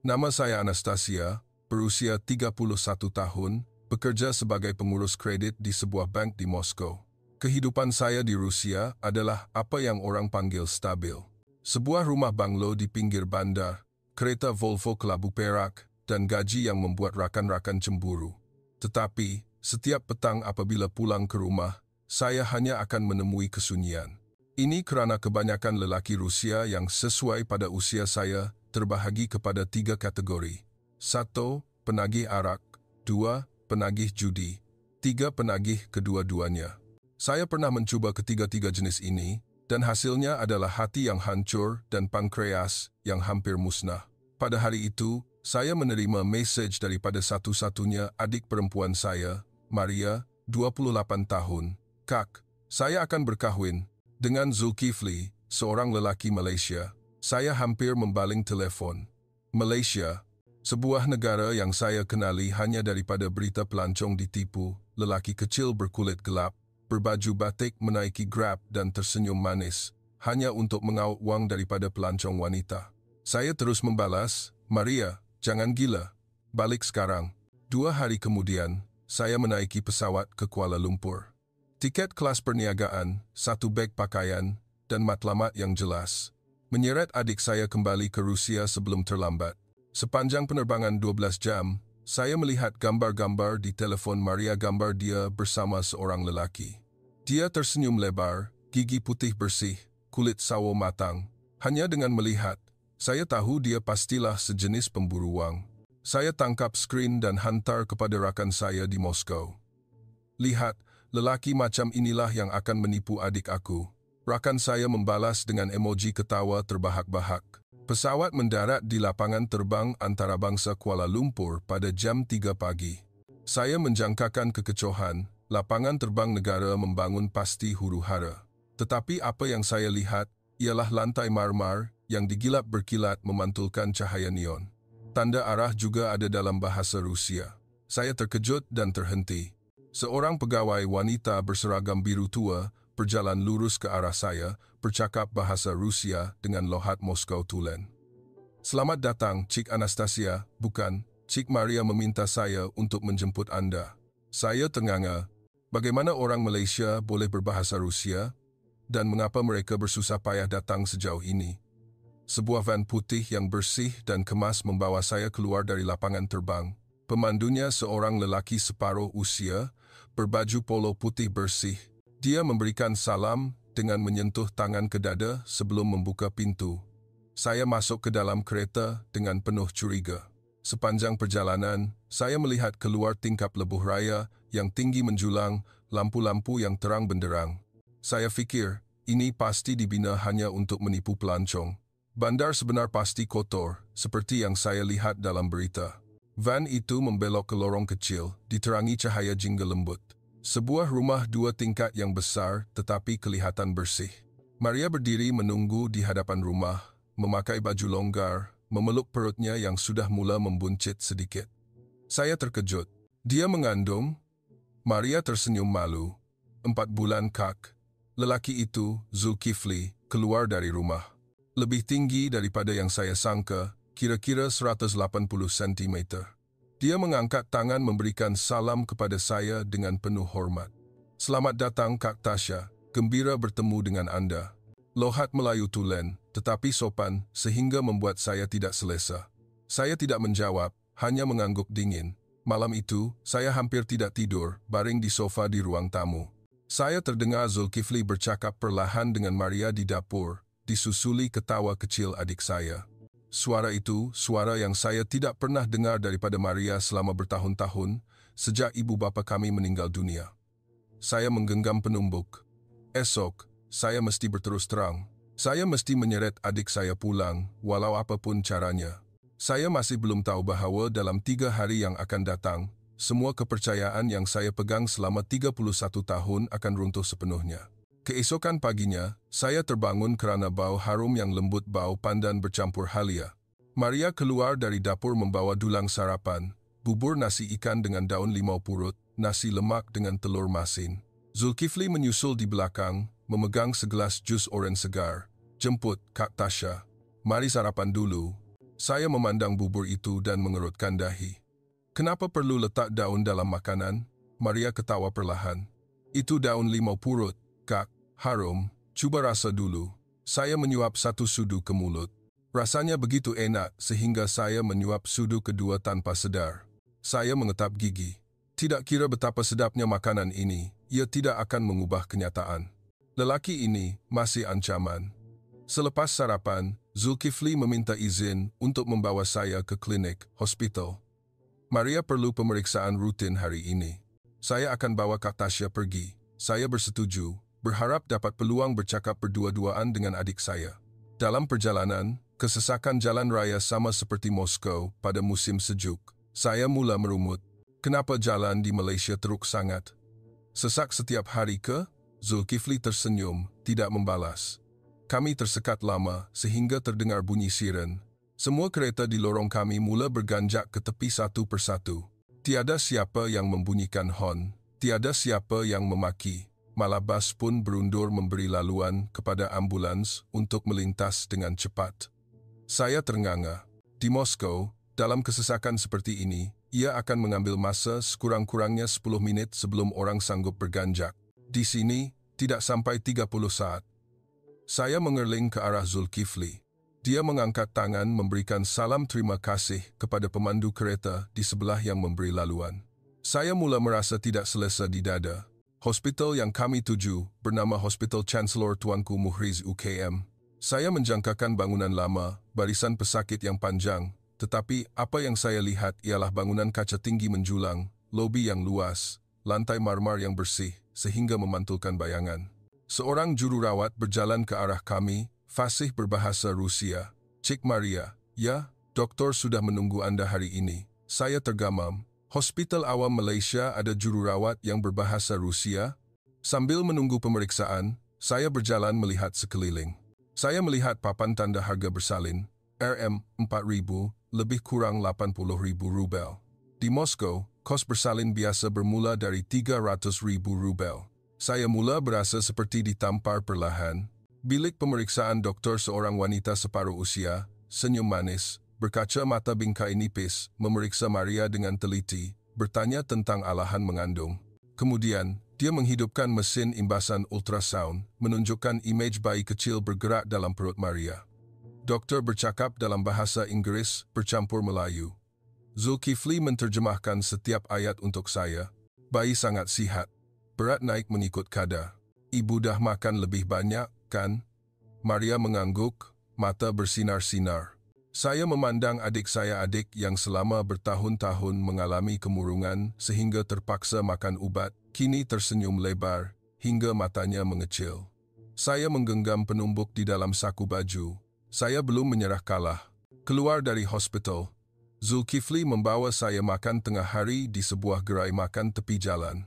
Nama saya Anastasia, berusia 31 tahun, bekerja sebagai pengurus kredit di sebuah bank di Moskow. Kehidupan saya di Rusia adalah apa yang orang panggil stabil. Sebuah rumah banglo di pinggir bandar, kereta Volvo kelabu perak, dan gaji yang membuat rakan-rakan cemburu. Tetapi, setiap petang apabila pulang ke rumah, saya hanya akan menemui kesunyian. Ini kerana kebanyakan lelaki Rusia yang sesuai pada usia saya terbahagi kepada 3 kategori. 1. Penagih arak. 2. Penagih judi. 3. Penagih kedua-duanya. Saya pernah mencuba ketiga-tiga jenis ini, dan hasilnya adalah hati yang hancur dan pankreas yang hampir musnah. Pada hari itu, saya menerima mesej daripada satu-satunya adik perempuan saya, Maria, 28 tahun. Kak, saya akan berkahwin dengan Zulkifli, seorang lelaki Malaysia. Saya hampir membaling telefon. Malaysia, sebuah negara yang saya kenali hanya daripada berita pelancong ditipu, lelaki kecil berkulit gelap, berbaju batik menaiki Grab dan tersenyum manis, hanya untuk mengauk wang daripada pelancong wanita. Saya terus membalas, Maria, jangan gila. Balik sekarang. 2 hari kemudian, saya menaiki pesawat ke Kuala Lumpur. Tiket kelas perniagaan, 1 beg pakaian, dan matlamat yang jelas. Menyeret adik saya kembali ke Rusia sebelum terlambat. Sepanjang penerbangan 12 jam, saya melihat gambar-gambar di telefon Maria, gambar dia bersama seorang lelaki. Dia tersenyum lebar, gigi putih bersih, kulit sawo matang. Hanya dengan melihat, saya tahu dia pastilah sejenis pemburu wang. Saya tangkap skrin dan hantar kepada rakan saya di Moskow. Lihat, lelaki macam inilah yang akan menipu adik aku. Rakan saya membalas dengan emoji ketawa terbahak-bahak. Pesawat mendarat di lapangan terbang antarabangsa Kuala Lumpur pada jam 3 pagi. Saya menjangkakan kekecohan, lapangan terbang negara membangun pasti huru-hara. Tetapi apa yang saya lihat ialah lantai marmar yang digilap berkilat memantulkan cahaya neon. Tanda arah juga ada dalam bahasa Rusia. Saya terkejut dan terhenti. Seorang pegawai wanita berseragam biru tua berjalan lurus ke arah saya, bercakap bahasa Rusia dengan lohat Moskow tulen. Selamat datang, Cik Anastasia, bukan, Cik Maria meminta saya untuk menjemput Anda. Saya ternganga. Bagaimana orang Malaysia boleh berbahasa Rusia? Dan mengapa mereka bersusah payah datang sejauh ini? Sebuah van putih yang bersih dan kemas membawa saya keluar dari lapangan terbang. Pemandunya seorang lelaki separuh usia, berbaju polo putih bersih. Dia memberikan salam dengan menyentuh tangan ke dada sebelum membuka pintu. Saya masuk ke dalam kereta dengan penuh curiga. Sepanjang perjalanan, saya melihat keluar tingkap lebuh raya yang tinggi menjulang, lampu-lampu yang terang benderang. Saya fikir, ini pasti dibina hanya untuk menipu pelancong. Bandar sebenar pasti kotor, seperti yang saya lihat dalam berita. Van itu membelok ke lorong kecil, diterangi cahaya jingga lembut. Sebuah rumah 2 tingkat yang besar tetapi kelihatan bersih. Maria berdiri menunggu di hadapan rumah, memakai baju longgar, memeluk perutnya yang sudah mula membuncit sedikit. Saya terkejut. Dia mengandung? Maria tersenyum malu. 4 bulan, Kak. Lelaki itu, Zulkifli, keluar dari rumah. Lebih tinggi daripada yang saya sangka, kira-kira 180 cm. Dia mengangkat tangan memberikan salam kepada saya dengan penuh hormat. Selamat datang, Kak Tasha. Gembira bertemu dengan Anda. Lohat Melayu tulen, tetapi sopan sehingga membuat saya tidak selesa. Saya tidak menjawab, hanya mengangguk dingin. Malam itu, saya hampir tidak tidur, baring di sofa di ruang tamu. Saya terdengar Zulkifli bercakap perlahan dengan Maria di dapur, disusuli ketawa kecil adik saya. Suara itu, suara yang saya tidak pernah dengar daripada Maria selama bertahun-tahun, sejak ibu bapa kami meninggal dunia. Saya menggenggam penumbuk. Esok, saya mesti berterus terang. Saya mesti menyeret adik saya pulang, walau apapun caranya. Saya masih belum tahu bahawa dalam 3 hari yang akan datang, semua kepercayaan yang saya pegang selama 31 tahun akan runtuh sepenuhnya. Keesokan paginya, saya terbangun kerana bau harum yang lembut, bau pandan bercampur halia. Maria keluar dari dapur membawa dulang sarapan, bubur nasi ikan dengan daun limau purut, nasi lemak dengan telur masin. Zulkifli menyusul di belakang, memegang segelas jus oren segar. Jemput, Kak Tasha. Mari sarapan dulu. Saya memandang bubur itu dan mengerutkan dahi. Kenapa perlu letak daun dalam makanan? Maria ketawa perlahan. Itu daun limau purut, Kak. Harum. Cuba rasa dulu. Saya menyuap satu sudu ke mulut. Rasanya begitu enak sehingga saya menyuap sudu kedua tanpa sedar. Saya mengetap gigi. Tidak kira betapa sedapnya makanan ini, ia tidak akan mengubah kenyataan. Lelaki ini masih ancaman. Selepas sarapan, Zulkifli meminta izin untuk membawa saya ke klinik, hospital. Maria perlu pemeriksaan rutin hari ini. Saya akan bawa Kak Tasya pergi. Saya bersetuju, berharap dapat peluang bercakap berdua-duaan dengan adik saya. Dalam perjalanan, kesesakan jalan raya sama seperti Moskow pada musim sejuk. Saya mula merumut. Kenapa jalan di Malaysia teruk sangat? Sesak setiap hari ke? Zulkifli tersenyum, tidak membalas. Kami tersekat lama sehingga terdengar bunyi siren. Semua kereta di lorong kami mula berganjak ke tepi satu persatu. Tiada siapa yang membunyikan hon, tiada siapa yang memaki. Malah bas pun berundur memberi laluan kepada ambulans untuk melintas dengan cepat. Saya ternganga. Di Moskow, dalam kesesakan seperti ini, ia akan mengambil masa sekurang-kurangnya 10 minit sebelum orang sanggup berganjak. Di sini, tidak sampai 30 saat. Saya mengerling ke arah Zulkifli. Dia mengangkat tangan memberikan salam terima kasih kepada pemandu kereta di sebelah yang memberi laluan. Saya mula merasa tidak selesa di dada. Hospital yang kami tuju bernama Hospital Chancellor Tuanku Muhriz UKM. Saya menjangkakan bangunan lama, barisan pesakit yang panjang, tetapi apa yang saya lihat ialah bangunan kaca tinggi menjulang, lobi yang luas, lantai marmar yang bersih sehingga memantulkan bayangan. Seorang jururawat berjalan ke arah kami, fasih berbahasa Rusia. Cik Maria, ya, doktor sudah menunggu Anda hari ini. Saya tergamam. Hospital Awam Malaysia ada jururawat yang berbahasa Rusia? Sambil menunggu pemeriksaan, saya berjalan melihat sekeliling. Saya melihat papan tanda harga bersalin, RM4,000, lebih kurang 80,000 rubel. Di Moskow, kos bersalin biasa bermula dari 300,000 rubel. Saya mula berasa seperti ditampar perlahan. Bilik pemeriksaan doktor seorang wanita separuh usia, senyum manis, berkaca mata bingkai nipis, memeriksa Maria dengan teliti, bertanya tentang alahan mengandung. Kemudian, dia menghidupkan mesin imbasan ultrasound, menunjukkan imej bayi kecil bergerak dalam perut Maria. Doktor bercakap dalam bahasa Inggris bercampur Melayu. Zulkifli menterjemahkan setiap ayat untuk saya. Bayi sangat sihat. Berat naik mengikut kadar. Ibu dah makan lebih banyak, kan? Maria mengangguk, mata bersinar-sinar. Saya memandang adik yang selama bertahun-tahun mengalami kemurungan sehingga terpaksa makan ubat, kini tersenyum lebar hingga matanya mengecil. Saya menggenggam penumbuk di dalam saku baju. Saya belum menyerah kalah. Keluar dari hospital, Zulkifli membawa saya makan tengah hari di sebuah gerai makan tepi jalan.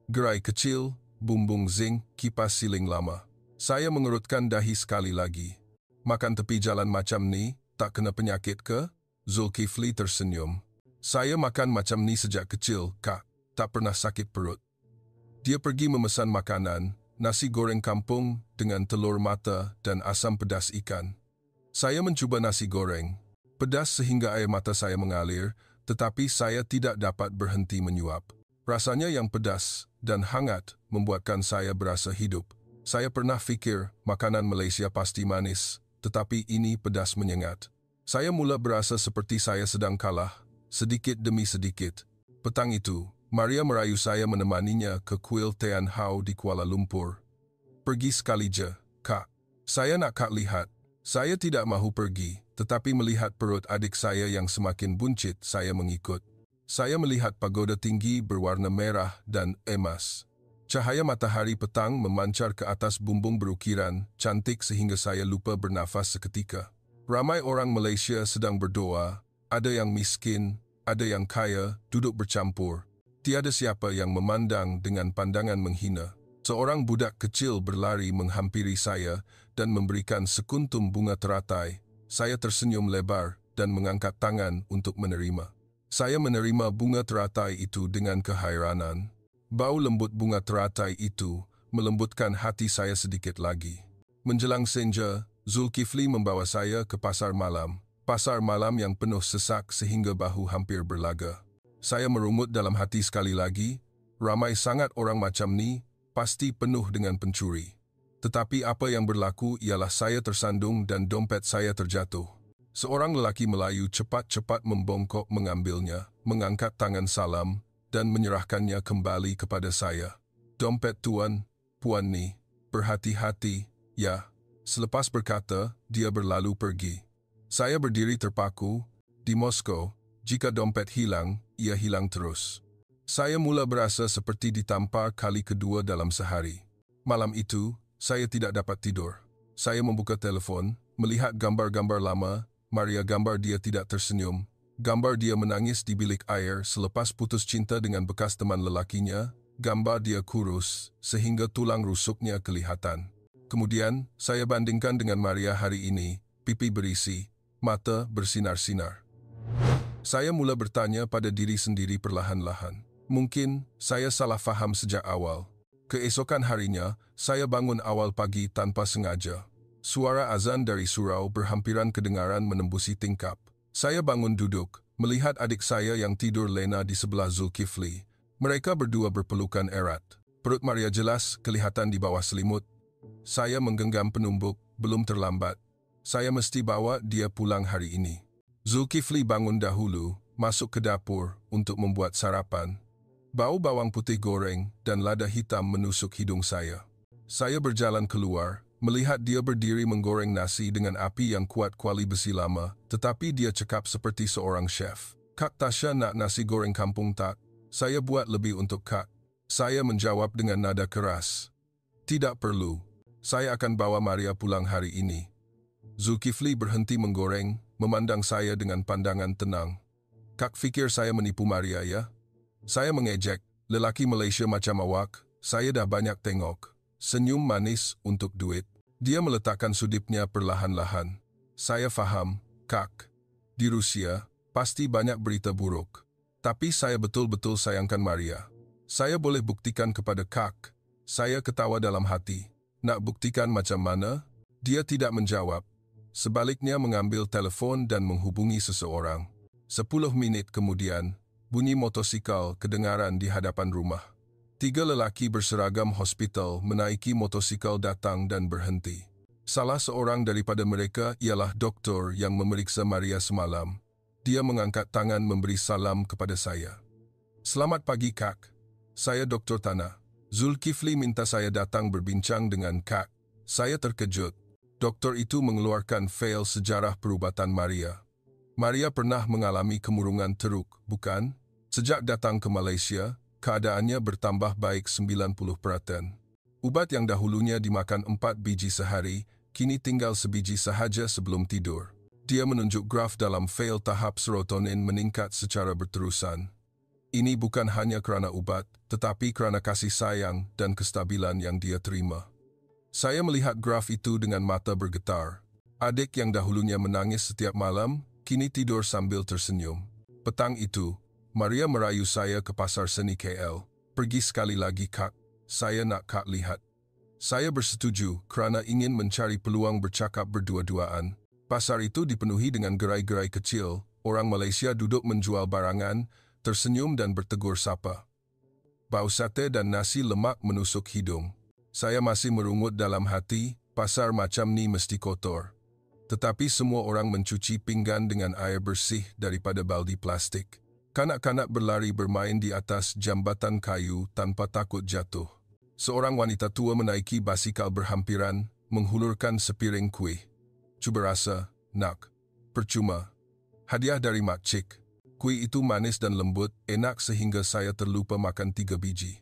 Gerai kecil, bumbung zinc, kipas siling lama. Saya mengerutkan dahi sekali lagi. Makan tepi jalan macam ni, tak kena penyakit ke? Zulkifli tersenyum. Saya makan macam ni sejak kecil, Kak. Tak pernah sakit perut. Dia pergi memesan makanan, nasi goreng kampung dengan telur mata dan asam pedas ikan. Saya mencuba nasi goreng. Pedas sehingga air mata saya mengalir, tetapi saya tidak dapat berhenti menyuap. Rasanya yang pedas dan hangat membuatkan saya berasa hidup. Saya pernah fikir makanan Malaysia pasti manis, tetapi ini pedas menyengat. Saya mula berasa seperti saya sedang kalah, sedikit demi sedikit. Petang itu, Maria merayu saya menemaninya ke kuil Tian Hau di Kuala Lumpur. Pergi sekali je, Kak. Saya nak Kak lihat. Saya tidak mahu pergi, tetapi melihat perut adik saya yang semakin buncit, saya mengikut. Saya melihat pagoda tinggi berwarna merah dan emas. Cahaya matahari petang memancar ke atas bumbung berukiran, cantik sehingga saya lupa bernafas seketika. Ramai orang Malaysia sedang berdoa, ada yang miskin, ada yang kaya, duduk bercampur. Tiada siapa yang memandang dengan pandangan menghina. Seorang budak kecil berlari menghampiri saya dan memberikan sekuntum bunga teratai. Saya tersenyum lebar dan mengangkat tangan untuk menerima. Saya menerima bunga teratai itu dengan kehairanan. Bau lembut bunga teratai itu melembutkan hati saya sedikit lagi. Menjelang senja, Zulkifli membawa saya ke pasar malam. Pasar malam yang penuh sesak sehingga bahu hampir berlaga. Saya merungut dalam hati sekali lagi, ramai sangat orang macam ni, pasti penuh dengan pencuri. Tetapi apa yang berlaku ialah saya tersandung dan dompet saya terjatuh. Seorang lelaki Melayu cepat-cepat membongkok mengambilnya, mengangkat tangan salam dan menyerahkannya kembali kepada saya. Dompet tuan, puan ni, berhati-hati, ya. Selepas berkata, dia berlalu pergi. Saya berdiri terpaku. Di Moskow, jika dompet hilang, ia hilang terus. Saya mula berasa seperti ditampar kali kedua dalam sehari. Malam itu, saya tidak dapat tidur. Saya membuka telefon, melihat gambar-gambar lama. Maria gambar dia tidak tersenyum. Gambar dia menangis di bilik air selepas putus cinta dengan bekas teman lelakinya. Gambar dia kurus, sehingga tulang rusuknya kelihatan. Kemudian, saya bandingkan dengan Maria hari ini, pipi berisi, mata bersinar-sinar. Saya mula bertanya pada diri sendiri perlahan-lahan. Mungkin, saya salah faham sejak awal. Keesokan harinya, saya bangun awal pagi tanpa sengaja. Suara azan dari surau berhampiran kedengaran menembusi tingkap. Saya bangun duduk, melihat adik saya yang tidur lena di sebelah Zulkifli. Mereka berdua berpelukan erat. Perut Maria jelas kelihatan di bawah selimut. Saya menggenggam penumbuk, belum terlambat. Saya mesti bawa dia pulang hari ini. Zulkifli bangun dahulu, masuk ke dapur untuk membuat sarapan. Bau bawang putih goreng dan lada hitam menusuk hidung saya. Saya berjalan keluar, melihat dia berdiri menggoreng nasi dengan api yang kuat kuali besi lama, tetapi dia cekap seperti seorang chef. Kak Tasha nak nasi goreng kampung tak? Saya buat lebih untuk Kak. Saya menjawab dengan nada keras. Tidak perlu. Saya akan bawa Maria pulang hari ini. Zulkifli berhenti menggoreng, memandang saya dengan pandangan tenang. Kak fikir saya menipu Maria ya? Saya mengejek, lelaki Malaysia macam awak, saya dah banyak tengok. Senyum manis untuk duit. Dia meletakkan sudipnya perlahan-lahan. Saya faham, Kak. Di Rusia, pasti banyak berita buruk. Tapi saya betul-betul sayangkan Maria. Saya boleh buktikan kepada Kak. Saya ketawa dalam hati. Nak buktikan macam mana? Dia tidak menjawab. Sebaliknya mengambil telefon dan menghubungi seseorang. 10 minit kemudian, bunyi motosikal kedengaran di hadapan rumah. 3 lelaki berseragam hospital menaiki motosikal datang dan berhenti. Salah seorang daripada mereka ialah doktor yang memeriksa Maria semalam. Dia mengangkat tangan memberi salam kepada saya. Selamat pagi, Kak. Saya Dr. Tana. Zulkifli minta saya datang berbincang dengan Kak. Saya terkejut. Doktor itu mengeluarkan fail sejarah perubatan Maria. Maria pernah mengalami kemurungan teruk, bukan? Sejak datang ke Malaysia, keadaannya bertambah baik 90%. Ubat yang dahulunya dimakan 4 biji sehari, kini tinggal sebiji sahaja sebelum tidur. Dia menunjuk graf dalam fail tahap serotonin meningkat secara berterusan. Ini bukan hanya kerana ubat, tetapi kerana kasih sayang dan kestabilan yang dia terima. Saya melihat graf itu dengan mata bergetar. Adik yang dahulunya menangis setiap malam, kini tidur sambil tersenyum. Petang itu, Maria merayu saya ke pasar seni KL. Pergi sekali lagi, Kak. Saya nak Kak lihat. Saya bersetuju kerana ingin mencari peluang bercakap berdua-duaan. Pasar itu dipenuhi dengan gerai-gerai kecil. Orang Malaysia duduk menjual barangan, tersenyum dan bertegur sapa. Bau sate dan nasi lemak menusuk hidung. Saya masih merungut dalam hati, pasar macam ni mesti kotor. Tetapi semua orang mencuci pinggan dengan air bersih daripada baldi plastik. Kanak-kanak berlari bermain di atas jambatan kayu tanpa takut jatuh. Seorang wanita tua menaiki basikal berhampiran, menghulurkan sepiring kuih. Cuba rasa, nak. Percuma. Hadiah dari Mak Cik. Kuih itu manis dan lembut, enak sehingga saya terlupa makan 3 biji.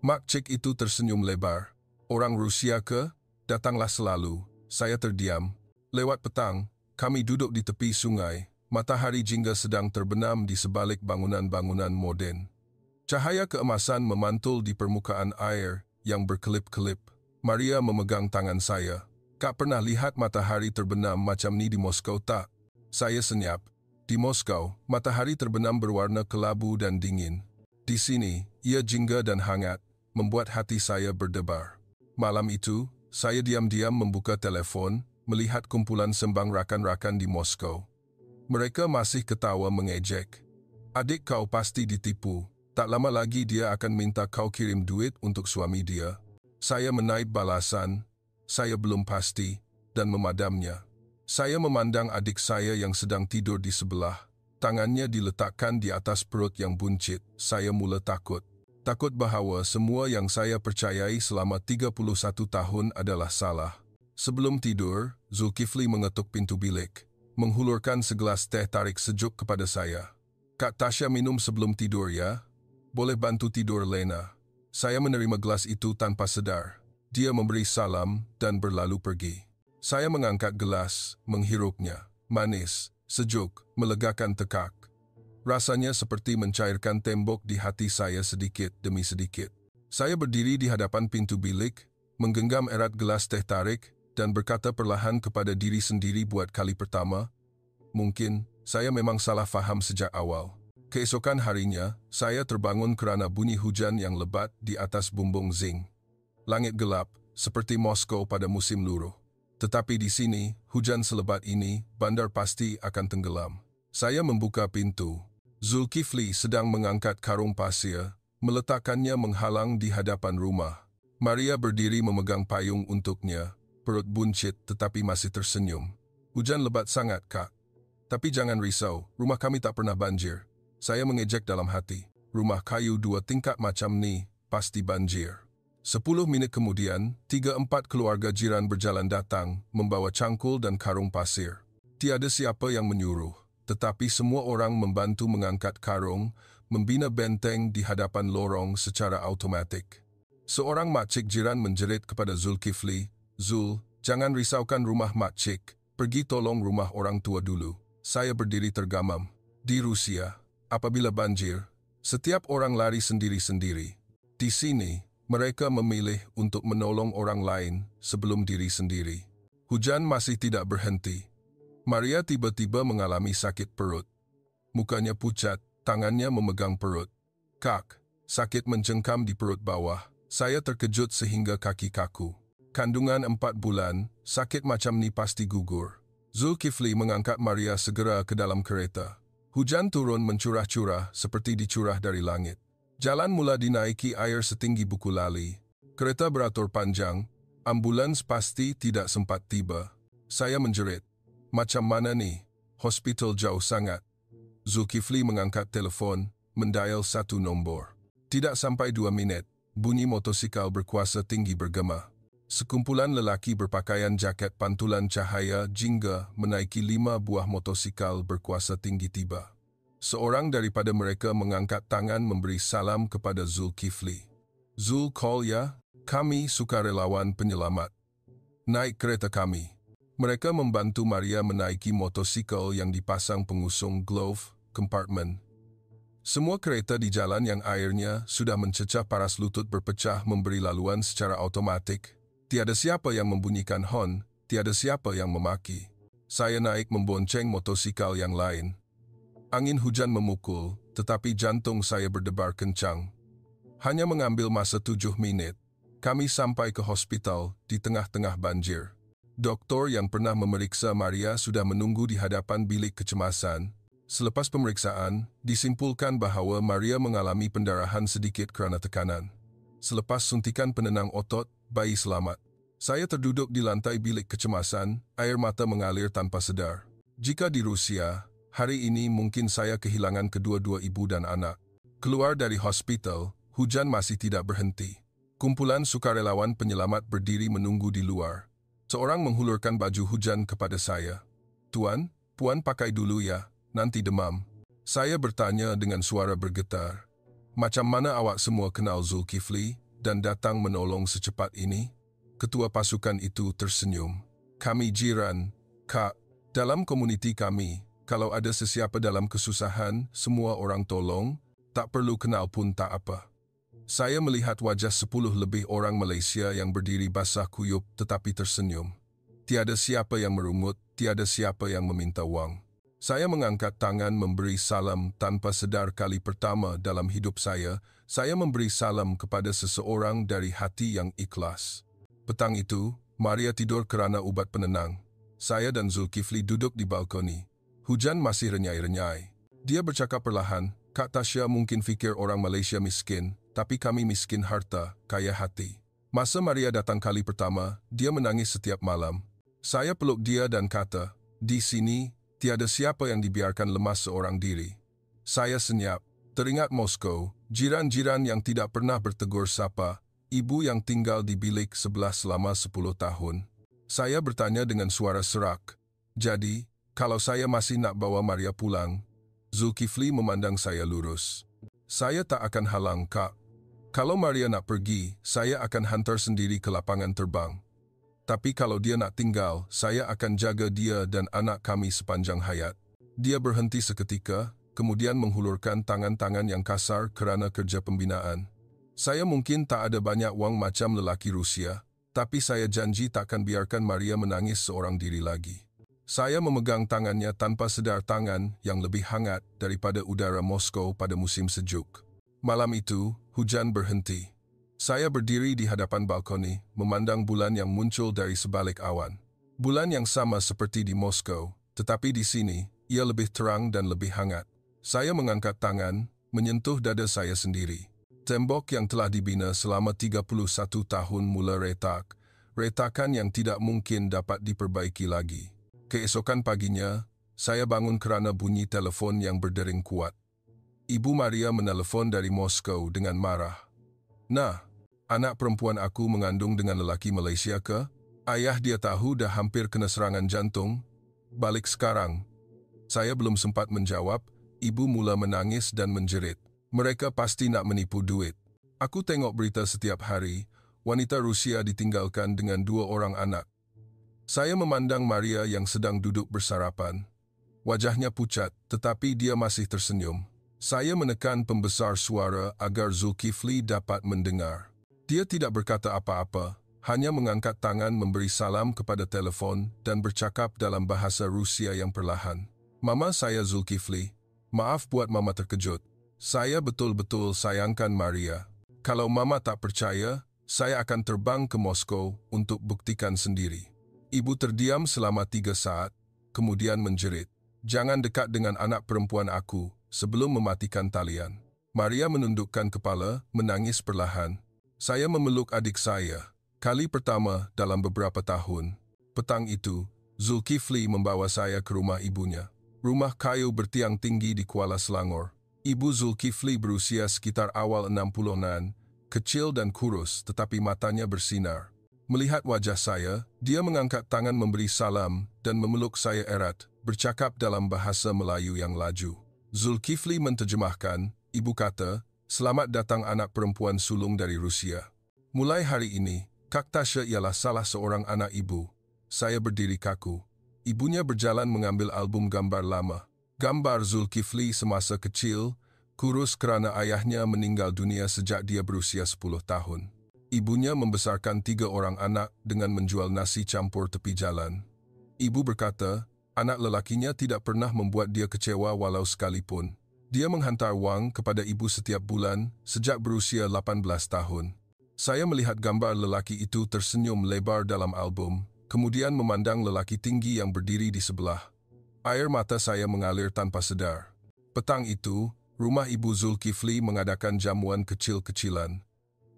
Mak Cik itu tersenyum lebar. Orang Rusia ke? Datanglah selalu. Saya terdiam. Lewat petang, kami duduk di tepi sungai. Matahari jingga sedang terbenam di sebalik bangunan-bangunan moden. Cahaya keemasan memantul di permukaan air yang berkelip-kelip. Maria memegang tangan saya. Kak pernah lihat matahari terbenam macam ni di Moskow tak? Saya senyap. Di Moskow, matahari terbenam berwarna kelabu dan dingin. Di sini, ia jingga dan hangat, membuat hati saya berdebar. Malam itu, saya diam-diam membuka telefon, melihat kumpulan sembang rakan-rakan di Moskow. Mereka masih ketawa mengejek. Adik kau pasti ditipu. Tak lama lagi dia akan minta kau kirim duit untuk suami dia. Saya menaip balasan. Saya belum pasti dan memadamnya. Saya memandang adik saya yang sedang tidur di sebelah. Tangannya diletakkan di atas perut yang buncit. Saya mula takut. Takut bahawa semua yang saya percayai selama 31 tahun adalah salah. Sebelum tidur, Zulkifli mengetuk pintu bilik. Menghulurkan segelas teh tarik sejuk kepada saya. Kak Tasya minum sebelum tidur ya? Boleh bantu tidur Lena. Saya menerima gelas itu tanpa sedar. Dia memberi salam dan berlalu pergi. Saya mengangkat gelas, menghirupnya. Manis, sejuk, melegakan tekak. Rasanya seperti mencairkan tembok di hati saya sedikit demi sedikit. Saya berdiri di hadapan pintu bilik, menggenggam erat gelas teh tarik dan berkata perlahan kepada diri sendiri buat kali pertama, mungkin saya memang salah faham sejak awal. Keesokan harinya, saya terbangun kerana bunyi hujan yang lebat di atas bumbung zinc. Langit gelap, seperti Moskow pada musim luruh. Tetapi di sini, hujan selebat ini, bandar pasti akan tenggelam. Saya membuka pintu. Zulkifli sedang mengangkat karung pasir, meletakkannya menghalang di hadapan rumah. Maria berdiri memegang payung untuknya, perut buncit tetapi masih tersenyum. Hujan lebat sangat, Kak. Tapi jangan risau, rumah kami tak pernah banjir. Saya mengejek dalam hati. Rumah kayu 2 tingkat macam ni, pasti banjir. 10 minit kemudian, 3-4 keluarga jiran berjalan datang, membawa cangkul dan karung pasir. Tiada siapa yang menyuruh, tetapi semua orang membantu mengangkat karung, membina benteng di hadapan lorong secara automatik. Seorang makcik jiran menjerit kepada Zulkifli, Zul, jangan risaukan rumah makcik, pergi tolong rumah orang tua dulu. Saya berdiri tergamam. Di Rusia, apabila banjir, setiap orang lari sendiri-sendiri. Di sini, mereka memilih untuk menolong orang lain sebelum diri sendiri. Hujan masih tidak berhenti. Maria tiba-tiba mengalami sakit perut. Mukanya pucat, tangannya memegang perut. Kak, sakit mencengkam di perut bawah. Saya terkejut sehingga kaki kaku. Kandungan 4 bulan, sakit macam ni pasti gugur. Zulkifli mengangkat Maria segera ke dalam kereta. Hujan turun mencurah-curah seperti dicurah dari langit. Jalan mula dinaiki air setinggi buku lali. Kereta beratur panjang, ambulans pasti tidak sempat tiba. Saya menjerit. Macam mana ni? Hospital jauh sangat. Zulkifli mengangkat telefon, mendial 1 nombor. Tidak sampai 2 minit, bunyi motosikal berkuasa tinggi bergema. Sekumpulan lelaki berpakaian jaket pantulan cahaya jingga menaiki 5 buah motosikal berkuasa tinggi tiba. Seorang daripada mereka mengangkat tangan memberi salam kepada Zulkifli. Zul call ya, kami sukarelawan penyelamat. Naik kereta kami. Mereka membantu Maria menaiki motosikal yang dipasang pengusung glove compartment. Semua kereta di jalan yang airnya sudah mencecah paras lutut berpecah memberi laluan secara automatik. Tiada siapa yang membunyikan hon, tiada siapa yang memaki. Saya naik membonceng motosikal yang lain. Angin hujan memukul, tetapi jantung saya berdebar kencang. Hanya mengambil masa 7 minit, kami sampai ke hospital di tengah-tengah banjir. Doktor yang pernah memeriksa Maria sudah menunggu di hadapan bilik kecemasan. Selepas pemeriksaan, disimpulkan bahawa Maria mengalami pendarahan sedikit kerana tekanan. Selepas suntikan penenang otot, bayi selamat. Saya terduduk di lantai bilik kecemasan, air mata mengalir tanpa sedar. Jika di Rusia, hari ini mungkin saya kehilangan kedua-dua ibu dan anak. Keluar dari hospital, hujan masih tidak berhenti. Kumpulan sukarelawan penyelamat berdiri menunggu di luar. Seorang menghulurkan baju hujan kepada saya. Tuan, puan pakai dulu ya, nanti demam. Saya bertanya dengan suara bergetar. Macam mana awak semua kenal Zulkifli dan datang menolong secepat ini? Ketua pasukan itu tersenyum. Kami jiran, Kak. Dalam komuniti kami, kalau ada sesiapa dalam kesusahan, semua orang tolong, tak perlu kenal pun tak apa. Saya melihat wajah 10 lebih orang Malaysia yang berdiri basah kuyup tetapi tersenyum. Tiada siapa yang merungut, tiada siapa yang meminta wang. Saya mengangkat tangan memberi salam tanpa sedar kali pertama dalam hidup saya memberi salam kepada seseorang dari hati yang ikhlas. Petang itu, Maria tidur kerana ubat penenang. Saya dan Zulkifli duduk di balkoni. Hujan masih renyai-renyai. Dia bercakap perlahan, Kak Tasya mungkin fikir orang Malaysia miskin, tapi kami miskin harta, kaya hati. Masa Maria datang kali pertama, dia menangis setiap malam. Saya peluk dia dan kata, di sini, tiada siapa yang dibiarkan lemas seorang diri. Saya senyap, teringat Moskow, jiran-jiran yang tidak pernah bertegur sapa, ibu yang tinggal di bilik sebelah selama 10 tahun. Saya bertanya dengan suara serak, jadi, kalau saya masih nak bawa Maria pulang? Zulkifli memandang saya lurus. Saya tak akan halang, Kak. Kalau Maria nak pergi, saya akan hantar sendiri ke lapangan terbang. Tapi kalau dia nak tinggal, saya akan jaga dia dan anak kami sepanjang hayat. Dia berhenti seketika, kemudian menghulurkan tangan-tangan yang kasar kerana kerja pembinaan. Saya mungkin tak ada banyak wang macam lelaki Rusia, tapi saya janji takkan biarkan Maria menangis seorang diri lagi. Saya memegang tangannya tanpa sedar tangan yang lebih hangat daripada udara Moskow pada musim sejuk. Malam itu, hujan berhenti. Saya berdiri di hadapan balkoni, memandang bulan yang muncul dari sebalik awan. Bulan yang sama seperti di Moskow, tetapi di sini, ia lebih terang dan lebih hangat. Saya mengangkat tangan, menyentuh dada saya sendiri. Tembok yang telah dibina selama 31 tahun mula retak, retakan yang tidak mungkin dapat diperbaiki lagi. Keesokan paginya, saya bangun kerana bunyi telefon yang berdering kuat. Ibu Maria menelefon dari Moskow dengan marah. Nah, anak perempuan aku mengandung dengan lelaki Malaysia ke? Ayah dia tahu dah hampir kena serangan jantung. Balik sekarang. Saya belum sempat menjawab. Ibu mula menangis dan menjerit. Mereka pasti nak menipu duit. Aku tengok berita setiap hari, wanita Rusia ditinggalkan dengan 2 orang anak. Saya memandang Maria yang sedang duduk bersarapan. Wajahnya pucat, tetapi dia masih tersenyum. Saya menekan pembesar suara agar Zulkifli dapat mendengar. Dia tidak berkata apa-apa, hanya mengangkat tangan memberi salam kepada telefon dan bercakap dalam bahasa Rusia yang perlahan. Mama saya Zulkifli. Maaf buat Mama terkejut. Saya betul-betul sayangkan Maria. Kalau Mama tak percaya, saya akan terbang ke Moskow untuk buktikan sendiri. Ibu terdiam selama 3 saat, kemudian menjerit. Jangan dekat dengan anak perempuan aku sebelum mematikan talian. Maria menundukkan kepala, menangis perlahan. Saya memeluk adik saya, kali pertama dalam beberapa tahun. Petang itu, Zulkifli membawa saya ke rumah ibunya. Rumah kayu bertiang tinggi di Kuala Selangor. Ibu Zulkifli berusia sekitar awal 60-an, kecil dan kurus tetapi matanya bersinar. Melihat wajah saya, dia mengangkat tangan memberi salam dan memeluk saya erat, bercakap dalam bahasa Melayu yang laju. Zulkifli menterjemahkan, ibu kata, selamat datang anak perempuan sulung dari Rusia. Mulai hari ini, Kak Tasya ialah salah seorang anak ibu. Saya berdiri kaku. Ibunya berjalan mengambil album gambar lama. Gambar Zulkifli semasa kecil, kurus kerana ayahnya meninggal dunia sejak dia berusia 10 tahun. Ibunya membesarkan 3 orang anak dengan menjual nasi campur tepi jalan. Ibu berkata, anak lelakinya tidak pernah membuat dia kecewa walau sekalipun. Dia menghantar wang kepada ibu setiap bulan sejak berusia 18 tahun. Saya melihat gambar lelaki itu tersenyum lebar dalam album, kemudian memandang lelaki tinggi yang berdiri di sebelah. Air mata saya mengalir tanpa sedar. Petang itu, rumah ibu Zulkifli mengadakan jamuan kecil-kecilan.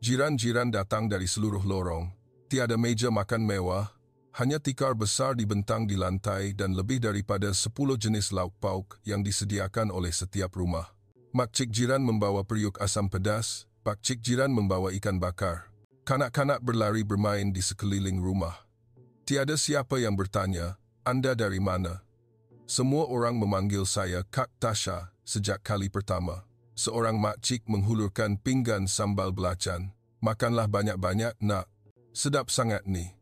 Jiran-jiran datang dari seluruh lorong. Tiada meja makan mewah, hanya tikar besar dibentang di lantai dan lebih daripada 10 jenis lauk pauk yang disediakan oleh setiap rumah. Makcik jiran membawa periuk asam pedas, pakcik jiran membawa ikan bakar. Kanak-kanak berlari bermain di sekeliling rumah. Tiada siapa yang bertanya, anda dari mana? Semua orang memanggil saya Kak Tasya sejak kali pertama. Seorang makcik menghulurkan pinggan sambal belacan. Makanlah banyak-banyak, nak. Sedap sangat ni.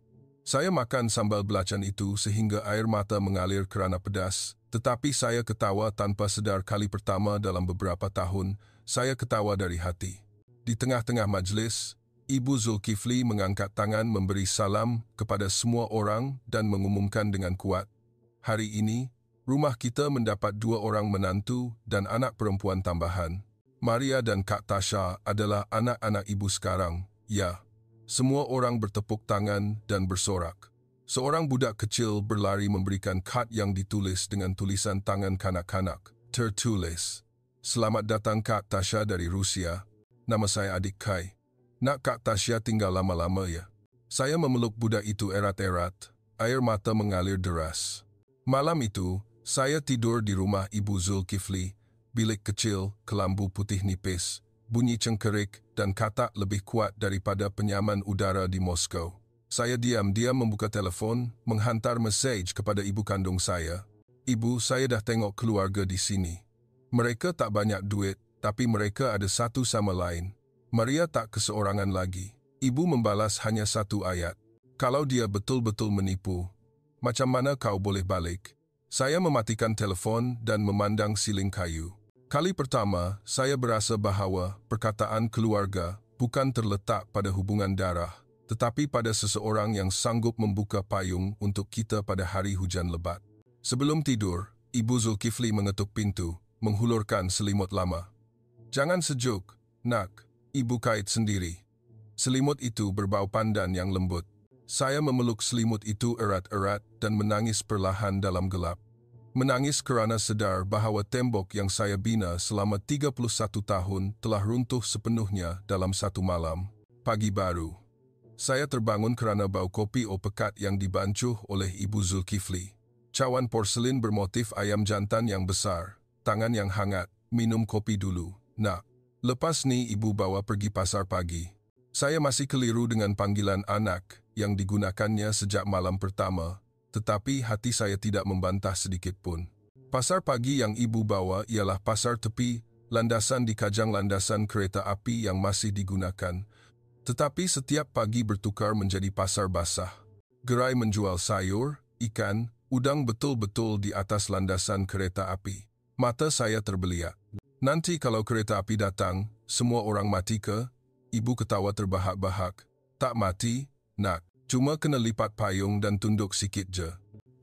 Saya makan sambal belacan itu sehingga air mata mengalir kerana pedas, tetapi saya ketawa tanpa sedar kali pertama dalam beberapa tahun. Saya ketawa dari hati. Di tengah-tengah majlis, Ibu Zulkifli mengangkat tangan memberi salam kepada semua orang dan mengumumkan dengan kuat, hari ini, rumah kita mendapat 2 orang menantu dan anak perempuan tambahan. Maria dan Kak Tasya adalah anak-anak ibu sekarang, ya. Semua orang bertepuk tangan dan bersorak. Seorang budak kecil berlari memberikan kad yang ditulis dengan tulisan tangan kanak-kanak. Tertulis, "Selamat datang Kak Tasya dari Rusia. Nama saya Adik Kai. Nak Kak Tasya tinggal lama-lama ya?" Saya memeluk budak itu erat-erat, air mata mengalir deras. Malam itu, saya tidur di rumah Ibu Zulkifli, bilik kecil, kelambu putih nipis, bunyi cengkerik dan katak lebih kuat daripada penyaman udara di Moskow. Saya diam-diam membuka telefon, menghantar mesej kepada ibu kandung saya. "Ibu, saya dah tengok keluarga di sini. Mereka tak banyak duit, tapi mereka ada satu sama lain. Maria tak keseorangan lagi." Ibu membalas hanya satu ayat. "Kalau dia betul-betul menipu, macam mana kau boleh balik?" Saya mematikan telefon dan memandang siling kayu. Kali pertama, saya berasa bahawa perkataan keluarga bukan terletak pada hubungan darah, tetapi pada seseorang yang sanggup membuka payung untuk kita pada hari hujan lebat. Sebelum tidur, Ibu Zulkifli mengetuk pintu, menghulurkan selimut lama. "Jangan sejuk, nak," Ibu kait sendiri. Selimut itu berbau pandan yang lembut. Saya memeluk selimut itu erat-erat dan menangis perlahan dalam gelap. Menangis kerana sedar bahawa tembok yang saya bina selama 31 tahun telah runtuh sepenuhnya dalam satu malam. Pagi baru. Saya terbangun kerana bau kopi pekat yang dibancuh oleh Ibu Zulkifli. Cawan porselin bermotif ayam jantan yang besar, tangan yang hangat, "Minum kopi dulu, nak. Lepas ni ibu bawa pergi pasar pagi." Saya masih keliru dengan panggilan anak yang digunakannya sejak malam pertama, tetapi hati saya tidak membantah sedikit pun. Pasar pagi yang ibu bawa ialah pasar tepi, landasan di kajang landasan kereta api yang masih digunakan. Tetapi setiap pagi bertukar menjadi pasar basah. Gerai menjual sayur, ikan, udang betul-betul di atas landasan kereta api. Mata saya terbeliak. "Nanti kalau kereta api datang, semua orang mati ke?" Ibu ketawa terbahak-bahak. "Tak mati, nak. Cuma kena lipat payung dan tunduk sikit je."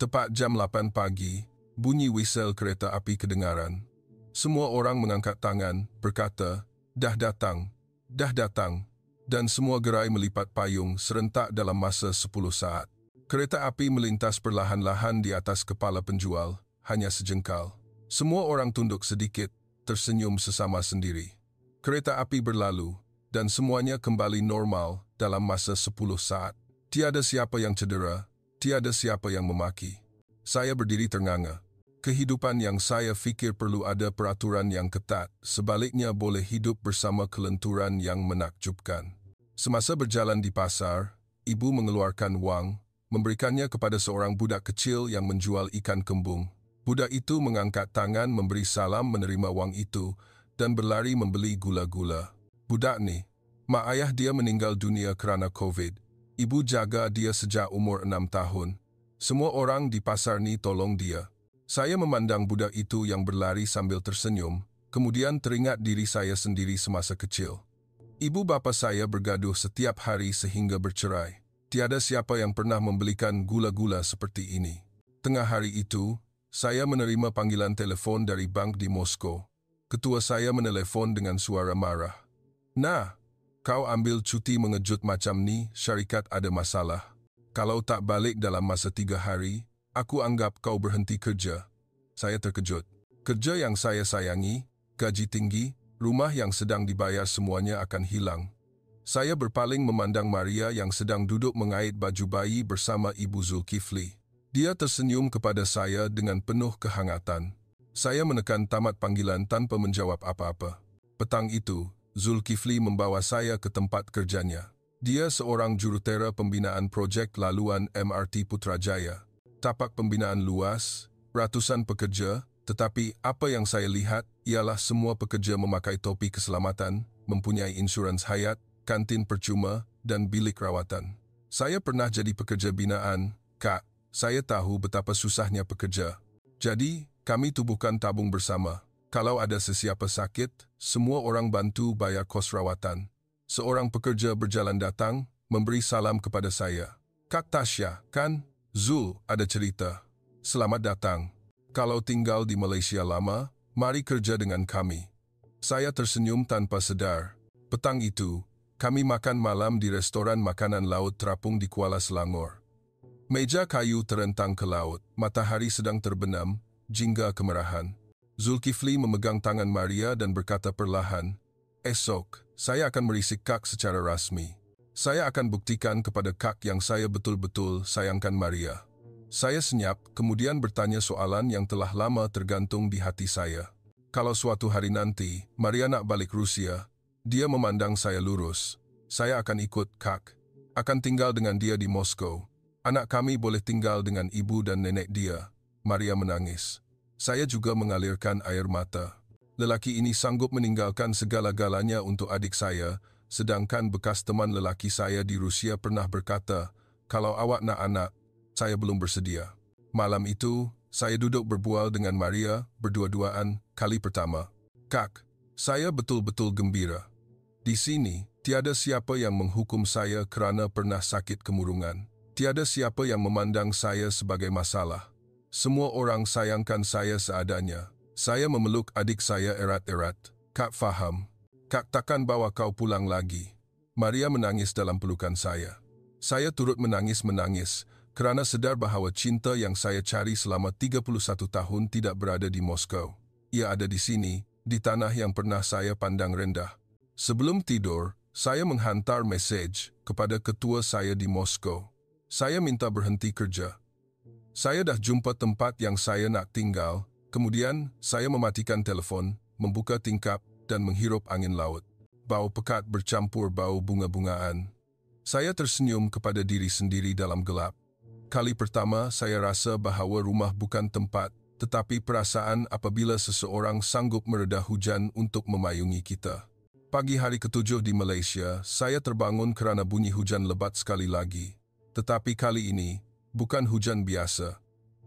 Tepat jam 8 pagi, bunyi whistle kereta api kedengaran. Semua orang mengangkat tangan, berkata, "Dah datang, dah datang." Dan semua gerai melipat payung serentak dalam masa 10 saat. Kereta api melintas perlahan-lahan di atas kepala penjual, hanya sejengkal. Semua orang tunduk sedikit, tersenyum sesama sendiri. Kereta api berlalu, dan semuanya kembali normal dalam masa 10 saat. Tiada siapa yang cedera, tiada siapa yang memaki. Saya berdiri ternganga. Kehidupan yang saya fikir perlu ada peraturan yang ketat, sebaliknya boleh hidup bersama kelenturan yang menakjubkan. Semasa berjalan di pasar, ibu mengeluarkan wang, memberikannya kepada seorang budak kecil yang menjual ikan kembung. Budak itu mengangkat tangan memberi salam menerima wang itu dan berlari membeli gula-gula. Budak ni, mak ayah dia meninggal dunia kerana COVID. Ibu jaga dia sejak umur 6 tahun. Semua orang di pasar ni tolong dia. Saya memandang budak itu yang berlari sambil tersenyum, kemudian teringat diri saya sendiri semasa kecil. Ibu bapa saya bergaduh setiap hari sehingga bercerai. Tiada siapa yang pernah membelikan gula-gula seperti ini. Tengah hari itu, saya menerima panggilan telefon dari bank di Moskow. Ketua saya menelefon dengan suara marah. "Nah, kau ambil cuti mengejut macam ni, syarikat ada masalah. Kalau tak balik dalam masa 3 hari, aku anggap kau berhenti kerja." Saya terkejut. Kerja yang saya sayangi, gaji tinggi, rumah yang sedang dibayar semuanya akan hilang. Saya berpaling memandang Maria yang sedang duduk mengait baju bayi bersama Ibu Zulkifli. Dia tersenyum kepada saya dengan penuh kehangatan. Saya menekan tamat panggilan tanpa menjawab apa-apa. Petang itu, Zulkifli membawa saya ke tempat kerjanya. Dia seorang jurutera pembinaan projek laluan MRT Putrajaya. Tapak pembinaan luas, ratusan pekerja, tetapi apa yang saya lihat ialah semua pekerja memakai topi keselamatan, mempunyai insurans hayat, kantin percuma dan bilik rawatan. Saya pernah jadi pekerja binaan, Kak. Saya tahu betapa susahnya pekerja. Jadi, kami tubuhkan tabung bersama. Kalau ada sesiapa sakit, semua orang bantu bayar kos rawatan. Seorang pekerja berjalan datang, memberi salam kepada saya. "Kak Tasya, kan? Zul, ada cerita. Selamat datang. Kalau tinggal di Malaysia lama, mari kerja dengan kami." Saya tersenyum tanpa sedar. Petang itu, kami makan malam di restoran makanan laut terapung di Kuala Selangor. Meja kayu terentang ke laut, matahari sedang terbenam, jingga kemerahan. Zulkifli memegang tangan Maria dan berkata perlahan, "Esok, saya akan merisik Kak secara rasmi. Saya akan buktikan kepada Kak yang saya betul-betul sayangkan Maria." Saya senyap, kemudian bertanya soalan yang telah lama tergantung di hati saya. Kalau suatu hari nanti, Maria nak balik Rusia, dia memandang saya lurus. Saya akan ikut, Kak. Akan tinggal dengan dia di Moskow. Anak kami boleh tinggal dengan ibu dan nenek dia. Maria menangis. Saya juga mengalirkan air mata. Lelaki ini sanggup meninggalkan segala-galanya untuk adik saya, sedangkan bekas teman lelaki saya di Rusia pernah berkata, "Kalau awak nak anak, saya belum bersedia." Malam itu, saya duduk berbual dengan Maria, berdua-duaan, kali pertama. "Kak, saya betul-betul gembira. Di sini, tiada siapa yang menghukum saya kerana pernah sakit kemurungan. Tiada siapa yang memandang saya sebagai masalah. Semua orang sayangkan saya seadanya. Saya memeluk adik saya erat-erat. Kak faham. Kak takkan bawa kau pulang lagi." Maria menangis dalam pelukan saya. Saya turut menangis-menangis kerana sedar bahawa cinta yang saya cari selama 31 tahun tidak berada di Moskow. Ia ada di sini, di tanah yang pernah saya pandang rendah. Sebelum tidur, saya menghantar mesej kepada ketua saya di Moskow. Saya minta berhenti kerja. Saya dah jumpa tempat yang saya nak tinggal, kemudian saya mematikan telefon, membuka tingkap dan menghirup angin laut. Bau pekat bercampur bau bunga-bungaan. Saya tersenyum kepada diri sendiri dalam gelap. Kali pertama saya rasa bahawa rumah bukan tempat, tetapi perasaan apabila seseorang sanggup mereda hujan untuk memayungi kita. Pagi hari ketujuh di Malaysia, saya terbangun kerana bunyi hujan lebat sekali lagi. Tetapi kali ini, bukan hujan biasa.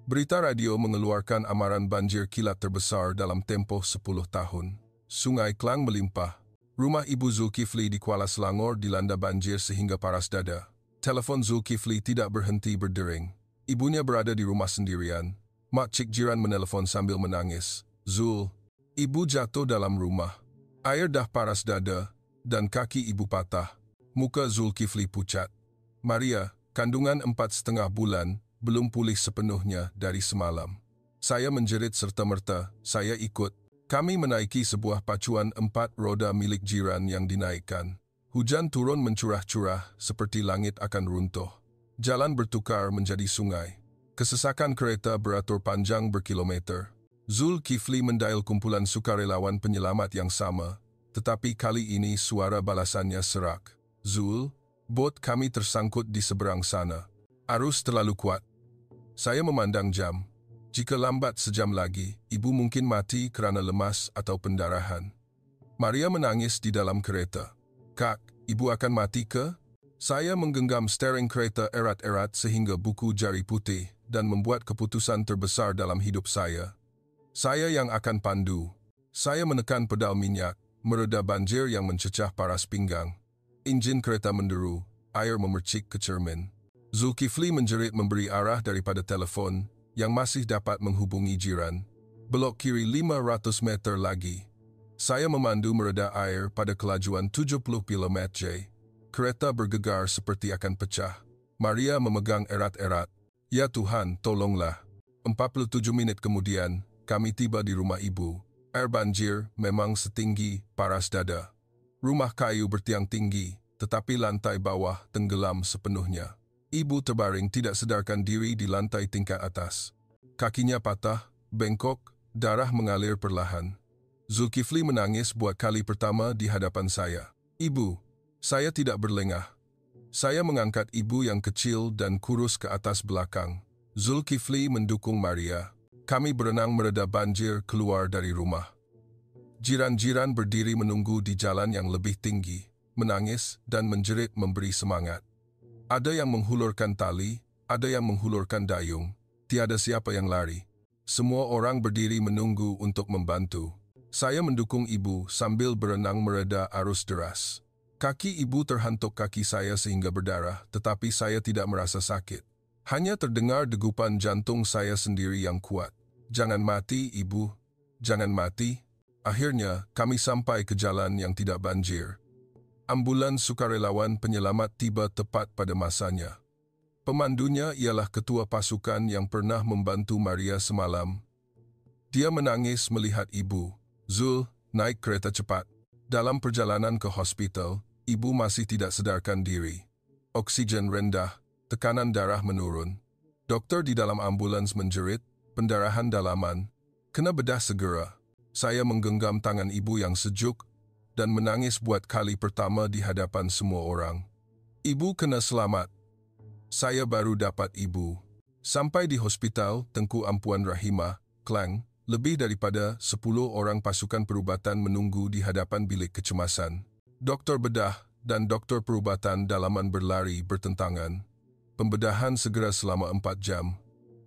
Berita radio mengeluarkan amaran banjir kilat terbesar dalam tempoh 10 tahun. Sungai Klang melimpah. Rumah Ibu Zulkifli di Kuala Selangor dilanda banjir sehingga paras dada. Telefon Zulkifli tidak berhenti berdering. Ibunya berada di rumah sendirian. Makcik jiran menelpon sambil menangis. "Zul, ibu jatuh dalam rumah. Air dah paras dada dan kaki ibu patah." Muka Zulkifli pucat. "Maria, kandungan 4,5 bulan, belum pulih sepenuhnya dari semalam." Saya menjerit serta-merta, saya ikut. Kami menaiki sebuah pacuan 4 roda milik jiran yang dinaikkan. Hujan turun mencurah-curah seperti langit akan runtuh. Jalan bertukar menjadi sungai. Kesesakan kereta beratur panjang berkilometer. Zulkifli mendail kumpulan sukarelawan penyelamat yang sama, tetapi kali ini suara balasannya serak. "Zul, bot kami tersangkut di seberang sana. Arus terlalu kuat." Saya memandang jam. Jika lambat sejam lagi, ibu mungkin mati kerana lemas atau pendarahan. Maria menangis di dalam kereta. "Kak, ibu akan mati ke?" Saya menggenggam steering kereta erat-erat sehingga buku jari putih dan membuat keputusan terbesar dalam hidup saya. Saya yang akan pandu. Saya menekan pedal minyak, mereda banjir yang mencecah paras pinggang. Enjin kereta menderu, air memercik ke cermin. Zulkifli menjerit memberi arah daripada telefon yang masih dapat menghubungi jiran. "Belok kiri 500 meter lagi." Saya memandu mereda air pada kelajuan 70 km/j. Kereta bergegar seperti akan pecah. Maria memegang erat-erat. "Ya Tuhan, tolonglah." 47 minit kemudian, kami tiba di rumah ibu. Air banjir memang setinggi paras dada. Rumah kayu bertiang tinggi, tetapi lantai bawah tenggelam sepenuhnya. Ibu terbaring tidak sedarkan diri di lantai tingkat atas. Kakinya patah, bengkok, darah mengalir perlahan. Zulkifli menangis buat kali pertama di hadapan saya. "Ibu, saya tidak berlengah." Saya mengangkat ibu yang kecil dan kurus ke atas belakang. Zulkifli mendukung Maria. Kami berenang mereda banjir keluar dari rumah. Jiran-jiran berdiri menunggu di jalan yang lebih tinggi, menangis dan menjerit memberi semangat. Ada yang menghulurkan tali, ada yang menghulurkan dayung. Tiada siapa yang lari. Semua orang berdiri menunggu untuk membantu. Saya mendukung ibu sambil berenang mereda arus deras. Kaki ibu terhantuk kaki saya sehingga berdarah, tetapi saya tidak merasa sakit. Hanya terdengar degupan jantung saya sendiri yang kuat. "Jangan mati, ibu. Jangan mati." Akhirnya, kami sampai ke jalan yang tidak banjir. Ambulans sukarelawan penyelamat tiba tepat pada masanya. Pemandunya ialah ketua pasukan yang pernah membantu Maria semalam. Dia menangis melihat ibu, Zul, naik kereta cepat. Dalam perjalanan ke hospital, ibu masih tidak sadarkan diri. Oksigen rendah, tekanan darah menurun. Dokter di dalam ambulans menjerit, pendarahan dalaman. Kena bedah segera. Saya menggenggam tangan ibu yang sejuk dan menangis buat kali pertama di hadapan semua orang. Ibu kena selamat. Saya baru dapat ibu. Sampai di hospital Tengku Ampuan Rahimah, Klang, lebih daripada 10 orang pasukan perubatan menunggu di hadapan bilik kecemasan. Doktor bedah dan doktor perubatan dalaman berlari bertentangan. Pembedahan segera selama 4 jam.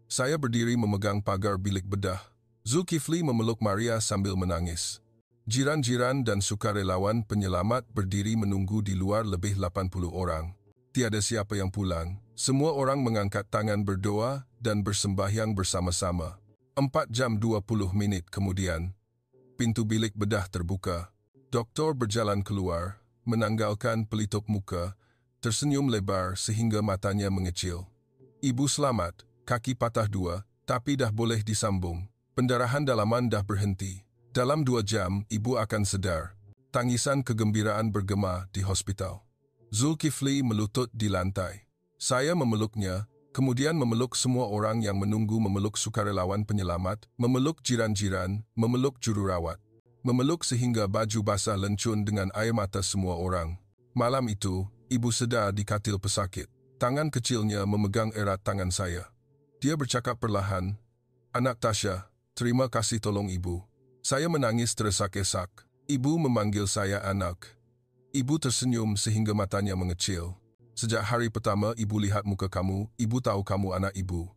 Saya berdiri memegang pagar bilik bedah. Zulkifli memeluk Maria sambil menangis. Jiran-jiran dan sukarelawan penyelamat berdiri menunggu di luar lebih 80 orang. Tiada siapa yang pulang. Semua orang mengangkat tangan berdoa dan bersembahyang bersama-sama. 4 jam 20 minit kemudian, pintu bilik bedah terbuka. Doktor berjalan keluar, menanggalkan pelitup muka, tersenyum lebar sehingga matanya mengecil. Ibu selamat, kaki patah 2, tapi dah boleh disambung. Pendarahan dalaman dah berhenti. Dalam 2 jam, ibu akan sedar. Tangisan kegembiraan bergema di hospital. Zulkifli melutut di lantai. Saya memeluknya, kemudian memeluk semua orang yang menunggu, memeluk sukarelawan penyelamat, memeluk jiran-jiran, memeluk jururawat. Memeluk sehingga baju basah lencun dengan air mata semua orang. Malam itu, ibu sedar di katil pesakit. Tangan kecilnya memegang erat tangan saya. Dia bercakap perlahan, "Anak Tasya, terima kasih tolong ibu." Saya menangis tersesak-esak. Ibu memanggil saya anak. Ibu tersenyum sehingga matanya mengecil. "Sejak hari pertama ibu lihat muka kamu, ibu tahu kamu anak ibu."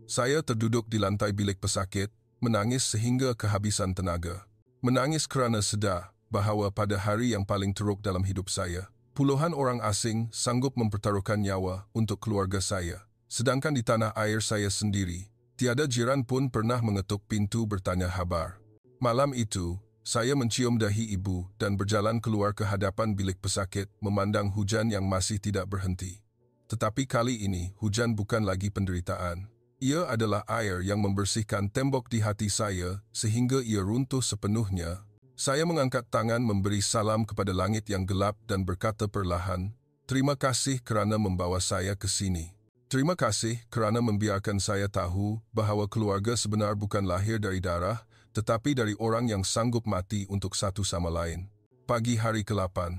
Saya terduduk di lantai bilik pesakit, menangis sehingga kehabisan tenaga. Menangis kerana sedar bahawa pada hari yang paling teruk dalam hidup saya, puluhan orang asing sanggup mempertaruhkan nyawa untuk keluarga saya. Sedangkan di tanah air saya sendiri, tiada jiran pun pernah mengetuk pintu bertanya khabar. Malam itu, saya mencium dahi ibu dan berjalan keluar ke hadapan bilik pesakit memandang hujan yang masih tidak berhenti. Tetapi kali ini, hujan bukan lagi penderitaan. Ia adalah air yang membersihkan tembok di hati saya sehingga ia runtuh sepenuhnya. Saya mengangkat tangan memberi salam kepada langit yang gelap dan berkata perlahan, "Terima kasih kerana membawa saya ke sini. Terima kasih kerana membiarkan saya tahu bahawa keluarga sebenar bukan lahir dari darah, tetapi dari orang yang sanggup mati untuk satu sama lain." Pagi hari ke-8.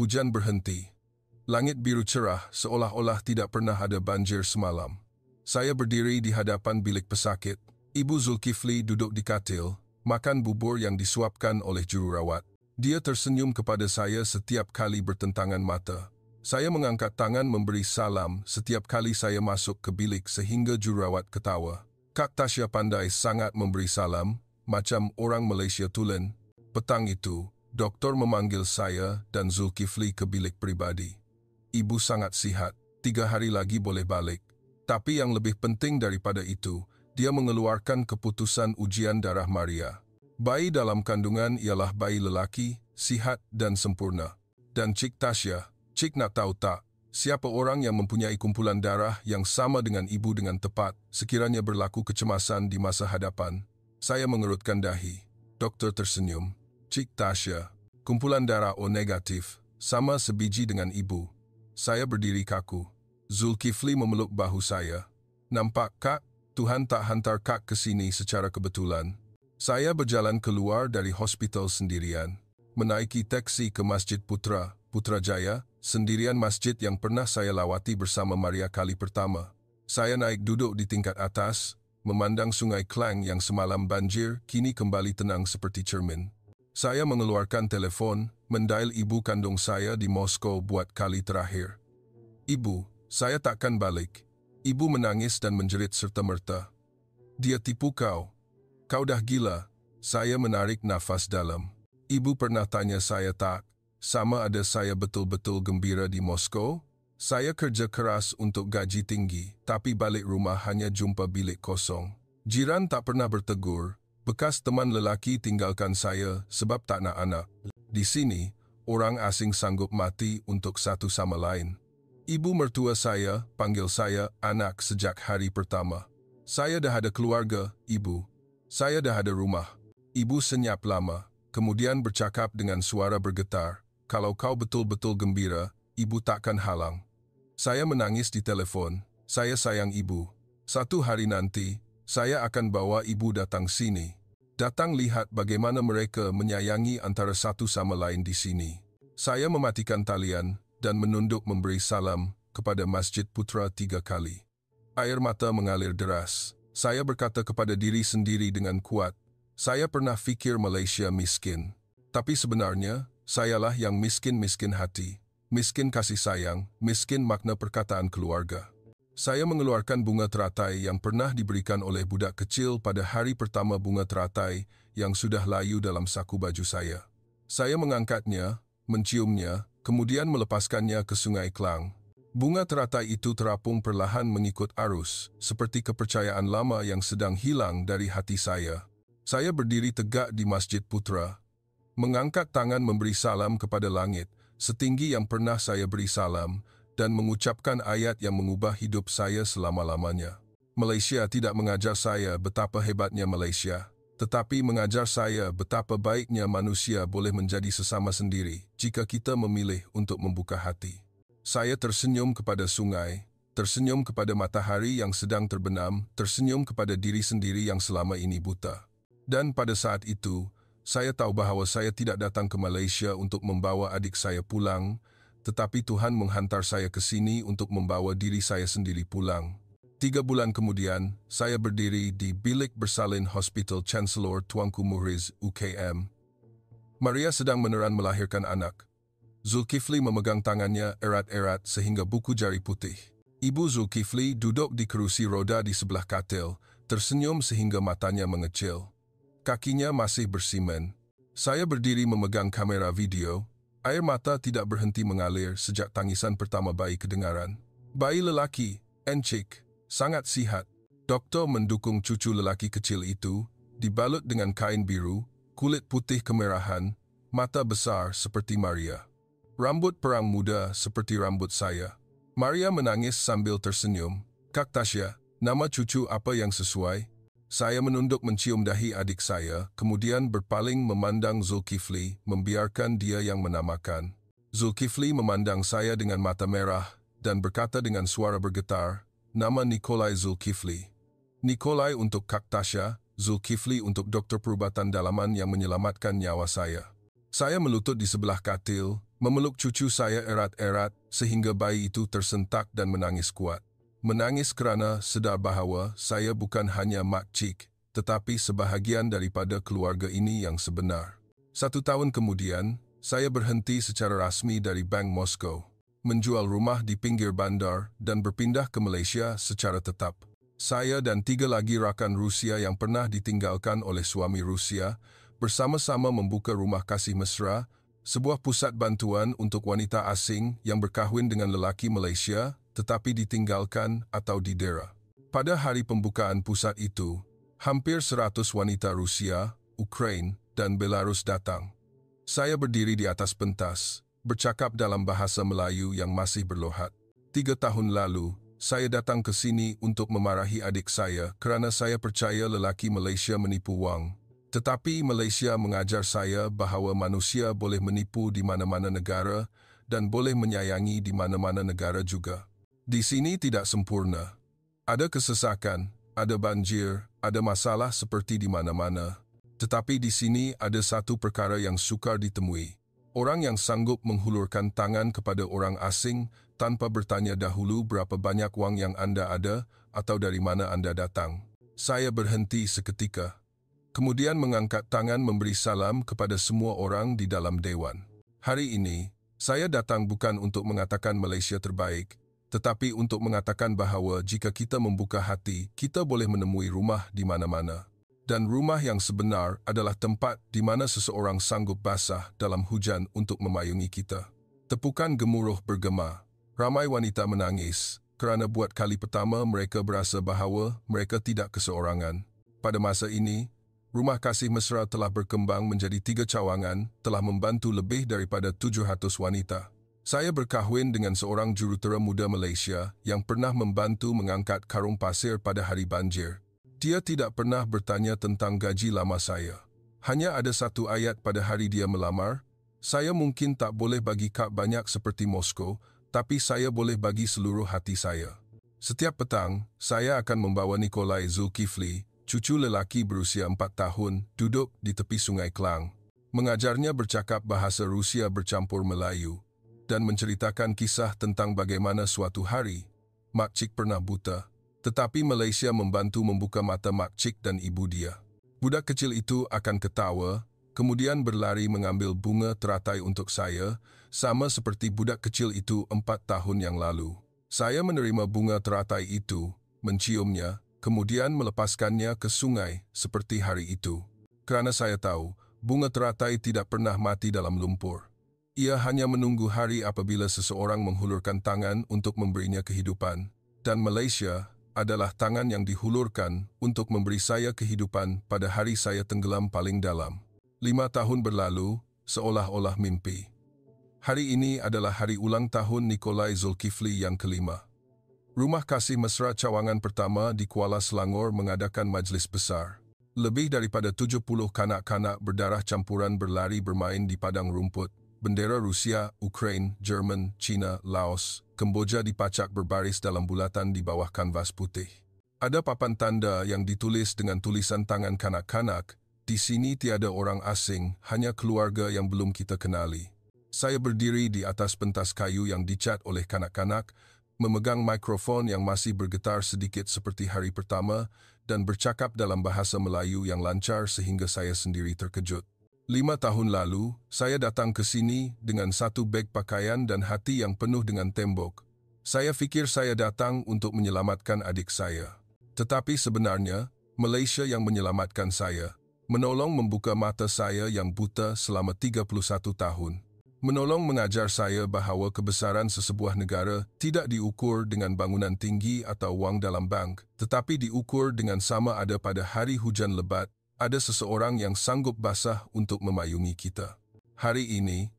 Hujan berhenti. Langit biru cerah seolah-olah tidak pernah ada banjir semalam. Saya berdiri di hadapan bilik pesakit. Ibu Zulkifli duduk di katil, makan bubur yang disuapkan oleh jururawat. Dia tersenyum kepada saya setiap kali bertentangan mata. Saya mengangkat tangan memberi salam setiap kali saya masuk ke bilik sehingga jururawat ketawa. "Kak Tasya pandai sangat memberi salam, macam orang Malaysia tulen." Petang itu, doktor memanggil saya dan Zulkifli ke bilik pribadi. "Ibu sangat sihat, 3 hari lagi boleh balik." Tapi yang lebih penting daripada itu, dia mengeluarkan keputusan ujian darah Maria. Bayi dalam kandungan ialah bayi lelaki, sihat dan sempurna. Dan Cik Tasya, Cik nak tahu tak, siapa orang yang mempunyai kumpulan darah yang sama dengan ibu dengan tepat sekiranya berlaku kecemasan di masa hadapan? Saya mengerutkan dahi. Doktor tersenyum. "Cik Tasya, kumpulan darah O negatif, sama sebiji dengan ibu." Saya berdiri kaku. Zulkifli memeluk bahu saya. "Nampak Kak, Tuhan tak hantar Kak ke sini secara kebetulan." Saya berjalan keluar dari hospital sendirian. Menaiki taksi ke Masjid Putrajaya, sendirian masjid yang pernah saya lawati bersama Maria kali pertama. Saya naik duduk di tingkat atas, memandang sungai Klang yang semalam banjir kini kembali tenang seperti cermin. Saya mengeluarkan telefon, mendial ibu kandung saya di Moskow buat kali terakhir. "Ibu, saya takkan balik." Ibu menangis dan menjerit serta-merta. "Dia tipu kau. Kau dah gila." Saya menarik nafas dalam. Ibu pernah tanya saya tak, sama ada saya betul-betul gembira di Moskow? Saya kerja keras untuk gaji tinggi, tapi balik rumah hanya jumpa bilik kosong. Jiran tak pernah bertegur. Bekas teman lelaki tinggalkan saya sebab tak nak anak. Di sini, orang asing sanggup mati untuk satu sama lain. Ibu mertua saya panggil saya anak sejak hari pertama. Saya dah ada keluarga, Ibu. Saya dah ada rumah. Ibu senyap lama, kemudian bercakap dengan suara bergetar. Kalau kau betul-betul gembira, Ibu takkan halang. Saya menangis di telefon. Saya sayang Ibu. Satu hari nanti, saya akan bawa Ibu datang sini. Datang lihat bagaimana mereka menyayangi antara satu sama lain di sini. Saya mematikan talian dan menunduk memberi salam kepada Masjid Putra 3 kali. Air mata mengalir deras. Saya berkata kepada diri sendiri dengan kuat, saya pernah fikir Malaysia miskin. Tapi sebenarnya, sayalah yang miskin-miskin hati, miskin kasih sayang, miskin makna perkataan keluarga. Saya mengeluarkan bunga teratai yang pernah diberikan oleh budak kecil pada hari pertama bunga teratai yang sudah layu dalam saku baju saya. Saya mengangkatnya, menciumnya, kemudian melepaskannya ke Sungai Klang. Bunga teratai itu terapung perlahan mengikut arus, seperti kepercayaan lama yang sedang hilang dari hati saya. Saya berdiri tegak di Masjid Putra, mengangkat tangan memberi salam kepada langit, setinggi yang pernah saya beri salam, dan mengucapkan ayat yang mengubah hidup saya selama-lamanya. Malaysia tidak mengajar saya betapa hebatnya Malaysia, tetapi mengajar saya betapa baiknya manusia boleh menjadi sesama sendiri jika kita memilih untuk membuka hati. Saya tersenyum kepada sungai, tersenyum kepada matahari yang sedang terbenam, tersenyum kepada diri sendiri yang selama ini buta. Dan pada saat itu, saya tahu bahawa saya tidak datang ke Malaysia untuk membawa adik saya pulang, tetapi Tuhan menghantar saya ke sini untuk membawa diri saya sendiri pulang. 3 bulan kemudian, saya berdiri di bilik bersalin Hospital Chancellor Tuanku Muhriz, UKM. Maria sedang meneran melahirkan anak. Zulkifli memegang tangannya erat-erat sehingga buku jari putih. Ibu Zulkifli duduk di kerusi roda di sebelah katil, tersenyum sehingga matanya mengecil. Kakinya masih bersimen. Saya berdiri memegang kamera video. Air mata tidak berhenti mengalir sejak tangisan pertama bayi kedengaran. Bayi lelaki, encik, sangat sihat. Doktor mendukung cucu lelaki kecil itu, dibalut dengan kain biru, kulit putih kemerahan, mata besar seperti Maria. Rambut perang muda seperti rambut saya. Maria menangis sambil tersenyum. Kak Tasya, nama cucu apa yang sesuai? Saya menunduk mencium dahi adik saya, kemudian berpaling memandang Zulkifli, membiarkan dia yang menamakan. Zulkifli memandang saya dengan mata merah dan berkata dengan suara bergetar, nama Nikolai Zulkifli. Nikolai untuk Kak Tasya, Zulkifli untuk doktor perubatan dalaman yang menyelamatkan nyawa saya. Saya melutut di sebelah katil, memeluk cucu saya erat-erat sehingga bayi itu tersentak dan menangis kuat. Menangis kerana sedar bahawa saya bukan hanya makcik, tetapi sebahagian daripada keluarga ini yang sebenar. 1 tahun kemudian, saya berhenti secara rasmi dari Bank Moskow, menjual rumah di pinggir bandar dan berpindah ke Malaysia secara tetap. Saya dan 3 lagi rakan Rusia yang pernah ditinggalkan oleh suami Rusia bersama-sama membuka rumah kasih mesra, sebuah pusat bantuan untuk wanita asing yang berkahwin dengan lelaki Malaysia tetapi ditinggalkan atau didera. Pada hari pembukaan pusat itu, hampir 100 wanita Rusia, Ukraina dan Belarus datang. Saya berdiri di atas pentas, bercakap dalam bahasa Melayu yang masih berlohat. 3 tahun lalu, saya datang ke sini untuk memarahi adik saya kerana saya percaya lelaki Malaysia menipu wang. Tetapi Malaysia mengajar saya bahawa manusia boleh menipu di mana-mana negara dan boleh menyayangi di mana-mana negara juga. Di sini tidak sempurna. Ada kesesakan, ada banjir, ada masalah seperti di mana-mana. Tetapi di sini ada satu perkara yang sukar ditemui. Orang yang sanggup menghulurkan tangan kepada orang asing tanpa bertanya dahulu berapa banyak wang yang anda ada atau dari mana anda datang. Saya berhenti seketika. Kemudian mengangkat tangan memberi salam kepada semua orang di dalam dewan. Hari ini, saya datang bukan untuk mengatakan Malaysia terbaik, tetapi untuk mengatakan bahawa jika kita membuka hati, kita boleh menemui rumah di mana-mana. Dan rumah yang sebenar adalah tempat di mana seseorang sanggup basah dalam hujan untuk memayungi kita. Tepukan gemuruh bergema. Ramai wanita menangis kerana buat kali pertama mereka berasa bahawa mereka tidak keseorangan. Pada masa ini, rumah kasih mesra telah berkembang menjadi 3 cawangan, telah membantu lebih daripada 700 wanita. Saya berkahwin dengan seorang jurutera muda Malaysia yang pernah membantu mengangkat karung pasir pada hari banjir. Dia tidak pernah bertanya tentang gaji lama saya. Hanya ada satu ayat pada hari dia melamar, "Saya mungkin tak boleh bagi kad banyak seperti Moskow, tapi saya boleh bagi seluruh hati saya." Setiap petang, saya akan membawa Nikolai Zulkifli, cucu lelaki berusia 4 tahun, duduk di tepi Sungai Klang. Mengajarnya bercakap bahasa Rusia bercampur Melayu dan menceritakan kisah tentang bagaimana suatu hari makcik pernah buta, tetapi Malaysia membantu membuka mata makcik dan ibu dia. Budak kecil itu akan ketawa, kemudian berlari mengambil bunga teratai untuk saya, sama seperti budak kecil itu 4 tahun yang lalu. Saya menerima bunga teratai itu, menciumnya, kemudian melepaskannya ke sungai seperti hari itu. Kerana saya tahu, bunga teratai tidak pernah mati dalam lumpur. Ia hanya menunggu hari apabila seseorang menghulurkan tangan untuk memberinya kehidupan, dan Malaysia adalah tangan yang dihulurkan untuk memberi saya kehidupan pada hari saya tenggelam paling dalam. 5 tahun berlalu, seolah-olah mimpi. Hari ini adalah hari ulang tahun Nikolai Zulkifli yang kelima. Rumah Kasih Mesra Cawangan pertama di Kuala Selangor mengadakan majlis besar. Lebih daripada 70 kanak-kanak berdarah campuran berlari bermain di padang rumput. Bendera Rusia, Ukraine, Jerman, China, Laos, Kemboja dipacak berbaris dalam bulatan di bawah kanvas putih. Ada papan tanda yang ditulis dengan tulisan tangan kanak-kanak, "Di sini tiada orang asing, hanya keluarga yang belum kita kenali." Saya berdiri di atas pentas kayu yang dicat oleh kanak-kanak, memegang mikrofon yang masih bergetar sedikit seperti hari pertama dan bercakap dalam bahasa Melayu yang lancar sehingga saya sendiri terkejut. 5 tahun lalu, saya datang ke sini dengan satu beg pakaian dan hati yang penuh dengan tembok. Saya fikir saya datang untuk menyelamatkan adik saya. Tetapi sebenarnya, Malaysia yang menyelamatkan saya, menolong membuka mata saya yang buta selama 31 tahun. Menolong mengajar saya bahawa kebesaran sesebuah negara tidak diukur dengan bangunan tinggi atau wang dalam bank, tetapi diukur dengan sama ada pada hari hujan lebat, ada seseorang yang sanggup basah untuk memayungi kita. Hari ini,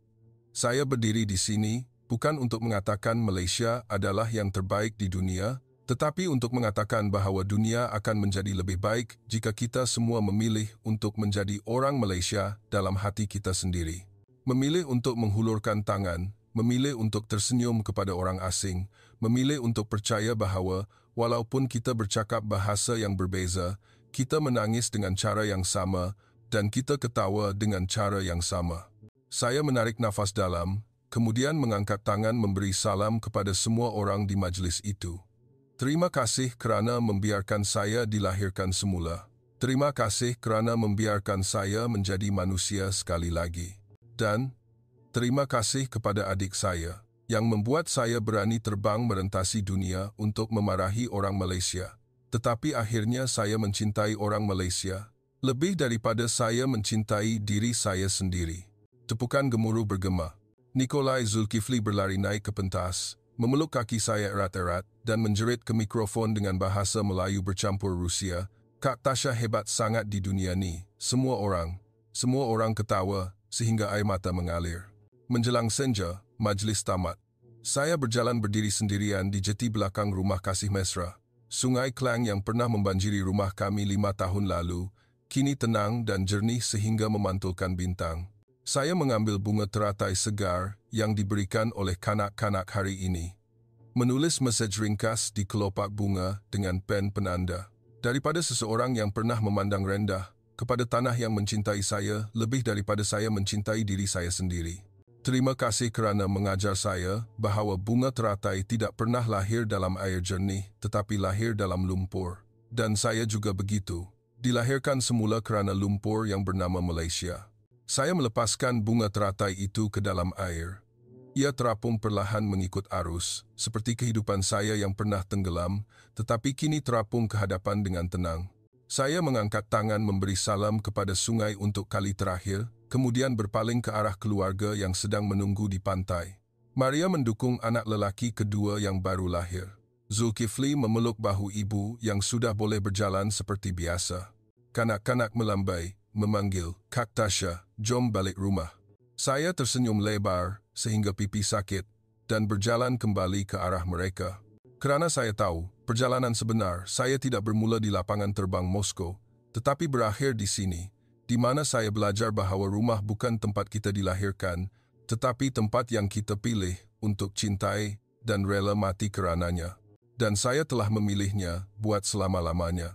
saya berdiri di sini bukan untuk mengatakan Malaysia adalah yang terbaik di dunia, tetapi untuk mengatakan bahawa dunia akan menjadi lebih baik jika kita semua memilih untuk menjadi orang Malaysia dalam hati kita sendiri. Memilih untuk menghulurkan tangan, memilih untuk tersenyum kepada orang asing, memilih untuk percaya bahawa walaupun kita bercakap bahasa yang berbeza, kita menangis dengan cara yang sama dan kita ketawa dengan cara yang sama. Saya menarik nafas dalam, kemudian mengangkat tangan memberi salam kepada semua orang di majlis itu. Terima kasih kerana membiarkan saya dilahirkan semula. Terima kasih kerana membiarkan saya menjadi manusia sekali lagi. Dan terima kasih kepada adik saya yang membuat saya berani terbang merentasi dunia untuk memarahi orang Malaysia. Tetapi akhirnya saya mencintai orang Malaysia, lebih daripada saya mencintai diri saya sendiri. Tepukan gemuruh bergema. Nikolai Zulkifli berlari naik ke pentas, memeluk kaki saya erat-erat dan menjerit ke mikrofon dengan bahasa Melayu bercampur Rusia, "Kak Tasha hebat sangat di dunia ni." Semua orang ketawa sehingga air mata mengalir. Menjelang senja, majlis tamat. Saya berjalan berdiri sendirian di jeti belakang Rumah Kasih Mesra. Sungai Klang yang pernah membanjiri rumah kami 5 tahun lalu, kini tenang dan jernih sehingga memantulkan bintang. Saya mengambil bunga teratai segar yang diberikan oleh kanak-kanak hari ini. Menulis mesej ringkas di kelopak bunga dengan pen penanda. Daripada seseorang yang pernah memandang rendah, kepada tanah yang mencintai saya lebih daripada saya mencintai diri saya sendiri. Terima kasih kerana mengajar saya bahawa bunga teratai tidak pernah lahir dalam air jernih tetapi lahir dalam lumpur. Dan saya juga begitu, dilahirkan semula kerana lumpur yang bernama Malaysia. Saya melepaskan bunga teratai itu ke dalam air. Ia terapung perlahan mengikut arus, seperti kehidupan saya yang pernah tenggelam, tetapi kini terapung ke hadapan dengan tenang. Saya mengangkat tangan memberi salam kepada sungai untuk kali terakhir, kemudian berpaling ke arah keluarga yang sedang menunggu di pantai. Maria mendukung anak lelaki kedua yang baru lahir. Zulkifli memeluk bahu ibu yang sudah boleh berjalan seperti biasa. Kanak-kanak melambai, memanggil, "Kak Tasha, jom balik rumah." Saya tersenyum lebar sehingga pipi sakit, dan berjalan kembali ke arah mereka. Kerana saya tahu, perjalanan sebenar saya tidak bermula di lapangan terbang Moskow, tetapi berakhir di sini, di mana saya belajar bahawa rumah bukan tempat kita dilahirkan, tetapi tempat yang kita pilih untuk cintai dan rela mati kerananya. Dan saya telah memilihnya buat selama-lamanya.